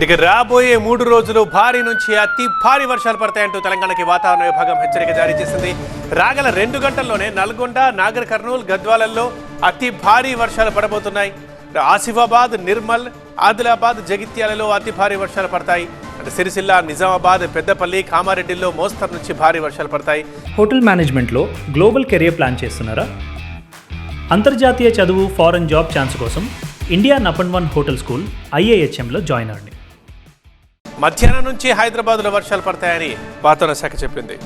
ఇక రాబోయే 3 రోజులు భారీ నుంచి అతి భారీ వర్షాలు పడతాయంటూ తెలంగాణకి వాతావరణ విభాగం హెచ్చరిక జారీ చేసింది. రాగల 2 గంటల్లోనే నల్గొండ, నాగర్ కర్నూల్, గద్వాలలో అతి భారీ వర్షాలు పడబోతున్నాయి. ఆసిఫాబాద్, నిర్మల్, ఆదిలాబాద్, జగిత్యాలలో అతి భారీ వర్షాలు పడతాయి. సిరిసిల్ల, నిజామాబాద్, పెద్దపల్లి, కామారెడ్డిలో మోస్తరు నుంచి భారీ వర్షాలు పడతాయి. హోటల్ మేనేజ్మెంట్లో గ్లోబల్ కెరియర్ ప్లాన్ చేస్తున్నారా? అంతర్జాతీయ చదువు, ఫారెన్ జాబ్ ఛాన్స్ కోసం ఇండియా నంబర్ 1 హోటల్ స్కూల్ IIHMలో జాయిన్ అవ్వండి. మధ్యాహ్నం నుంచి హైదరాబాద్లో వర్షాలు పడతాయని వాతావరణ శాఖ చెప్పింది.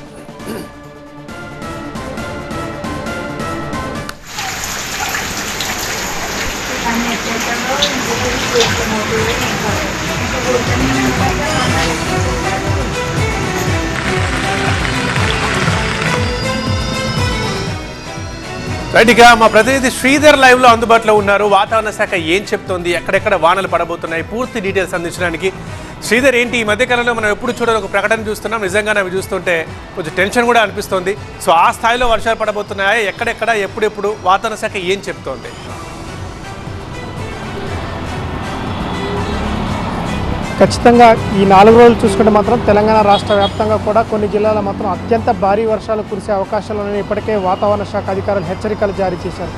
రైట్గా మా ప్రతినిధి శ్రీధర్ లైవ్ లో అందుబాటులో ఉన్నారు. వాతావరణ శాఖ ఏం చెప్తోంది, ఎక్కడెక్కడ వానలు పడబోతున్నాయి, పూర్తి డీటెయిల్స్ అందించడానికి శ్రీధర్ ఏంటి ఈ మధ్యకాలంలో మనం ఎప్పుడు చూడాలి ఒక ప్రకటన చూస్తున్నాం, నిజంగానే అవి చూస్తుంటే కొంచెం టెన్షన్ కూడా అనిపిస్తోంది. సో ఆ స్థాయిలో వర్షాలు పడబోతున్నాయా, ఎక్కడెక్కడ, ఎప్పుడెప్పుడు వాతావరణ శాఖ ఏం చెప్తోంది? ఖచ్చితంగా ఈ 4 రోజులు చూసుకుంటే మాత్రం తెలంగాణ రాష్ట్ర వ్యాప్తంగా కూడా కొన్ని జిల్లాల మాత్రం అత్యంత భారీ వర్షాలు కురిసే అవకాశాలను ఇప్పటికే వాతావరణ శాఖ అధికారులు హెచ్చరికలు జారీ చేశారు.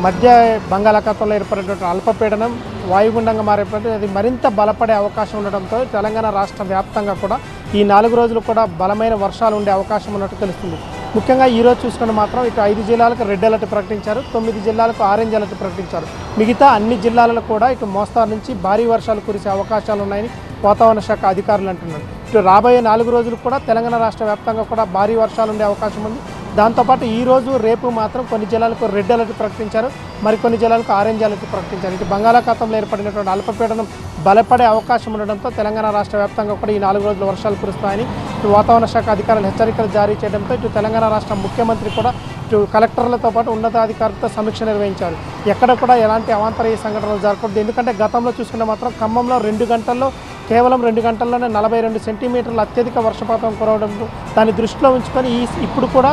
మధ్య బంగాళాఖాతంలో ఏర్పడినటువంటి అల్పపీడనం వాయుగుండంగా మారేటువంటి అది మరింత బలపడే అవకాశం ఉండడంతో తెలంగాణ రాష్ట్ర వ్యాప్తంగా కూడా ఈ 4 రోజులు కూడా బలమైన వర్షాలు ఉండే అవకాశం ఉన్నట్టు తెలుస్తుంది. ముఖ్యంగా ఈరోజు చూసుకుంటే మాత్రం ఇటు 5 జిల్లాలకు రెడ్ అలర్ట్ ప్రకటించారు, 9 జిల్లాలకు ఆరెంజ్ అలర్ట్ ప్రకటించారు. మిగతా అన్ని జిల్లాలలో కూడా ఇటు మోస్తారు నుంచి భారీ వర్షాలు కురిసే అవకాశాలు ఉన్నాయని వాతావరణ శాఖ అధికారులు అంటున్నారు. ఇటు రాబోయే 4 రోజులు కూడా తెలంగాణ రాష్ట్ర వ్యాప్తంగా కూడా భారీ వర్షాలు ఉండే అవకాశం ఉంది. దాంతోపాటు ఈరోజు రేపు మాత్రం కొన్ని జిల్లాలకు రెడ్ అలర్ట్ ప్రకటించారు, మరికొన్ని జిల్లాలకు ఆరెంజ్ అలర్ట్ ప్రకటించారు. ఇటు బంగాళాఖాతంలో ఏర్పడినటువంటి అల్పపీడనం బలపడే అవకాశం ఉండడంతో తెలంగాణ రాష్ట్ర వ్యాప్తంగా కూడా ఈ 4 రోజులు వర్షాలు కురుస్తాయని ఇటు వాతావరణ శాఖ అధికారులు హెచ్చరికలు జారీ చేయడంతో ఇటు తెలంగాణ రాష్ట్ర ముఖ్యమంత్రి కూడా ఇటు కలెక్టర్లతో పాటు ఉన్నతాధికారులతో సమీక్ష నిర్వహించారు. ఎక్కడ కూడా ఎలాంటి అవాంతరీయ సంఘటనలు జరగకూడదు. ఎందుకంటే గతంలో చూసుకుంటే మాత్రం ఖమ్మంలో 2 గంటల్లో కేవలం 2 గంటల్లోనే 42 సెంటీమీటర్ల అత్యధిక వర్షపాతం కురవడంతో దాన్ని దృష్టిలో ఉంచుకొని ఇప్పుడు కూడా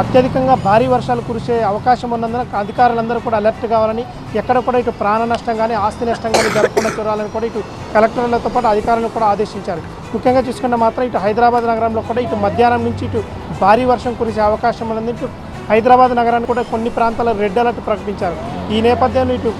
అత్యధికంగా భారీ వర్షాలు కురిసే అవకాశం ఉన్నందున అధికారులందరూ కూడా అలర్ట్ కావాలని, ఎక్కడ కూడా ఇటు ప్రాణ నష్టం కానీ ఆస్తి నష్టం కానీ జరగకుండా చూడాలని కూడా ఇటు కలెక్టర్లతో పాటు అధికారులను కూడా ఆదేశించారు. ముఖ్యంగా చూసుకుంటే మాత్రం ఇటు హైదరాబాద్ నగరంలో కూడా ఇటు మధ్యాహ్నం నుంచి ఇటు భారీ వర్షం కురిసే అవకాశం ఉన్నది. ఇటు హైదరాబాద్ నగరాన్ని కూడా కొన్ని ప్రాంతాల్లో రెడ్ అలర్ట్ ప్రకటించారు. ఈ నేపథ్యంలో ఇటు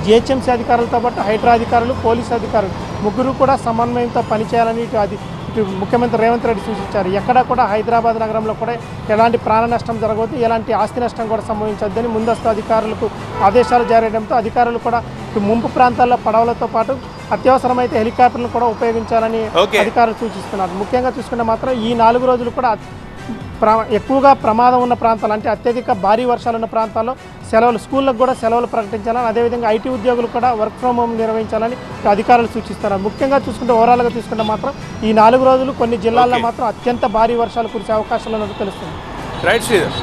GHMC అధికారులతో పాటు హైడ్రా అధికారులు, పోలీసు అధికారులు ముగ్గురు కూడా సమన్వయంతో పనిచేయాలని ఇటు ముఖ్యమంత్రి రేవంత్ రెడ్డి సూచించారు. ఎక్కడా కూడా హైదరాబాద్ నగరంలో కూడా ఎలాంటి ప్రాణ నష్టం జరగవద్దు, ఎలాంటి ఆస్తి నష్టం కూడా సంభవించొద్దని ముందస్తు అధికారులకు ఆదేశాలు జారీ చేయడంతో అధికారులు కూడా ఇటు ముంపు ప్రాంతాల్లో పడవలతో పాటు అత్యవసరమైతే హెలికాప్టర్లు కూడా ఉపయోగించాలని అధికారులు సూచిస్తున్నారు. ముఖ్యంగా చూసుకుంటే మాత్రం ఈ 4 రోజులు కూడా ఎక్కువగా ప్రమాదం ఉన్న ప్రాంతాలు అంటే అత్యధిక భారీ వర్షాలు ఉన్న ప్రాంతాల్లో సెలవులు, స్కూళ్ళకు కూడా సెలవులు ప్రకటించాలని, అదేవిధంగా IT ఉద్యోగులు కూడా వర్క్ ఫ్రమ్ హోమ్ నిర్వహించాలని అధికారులు సూచిస్తున్నారు. ముఖ్యంగా చూసుకుంటే ఓవరాల్గా చూసుకుంటే మాత్రం ఈ 4 రోజులు కొన్ని జిల్లాల్లో మాత్రం అత్యంత భారీ వర్షాలు కురిసే అవకాశాలు ఉన్నట్టు తెలుస్తుంది. రైట్ శ్రీధర్.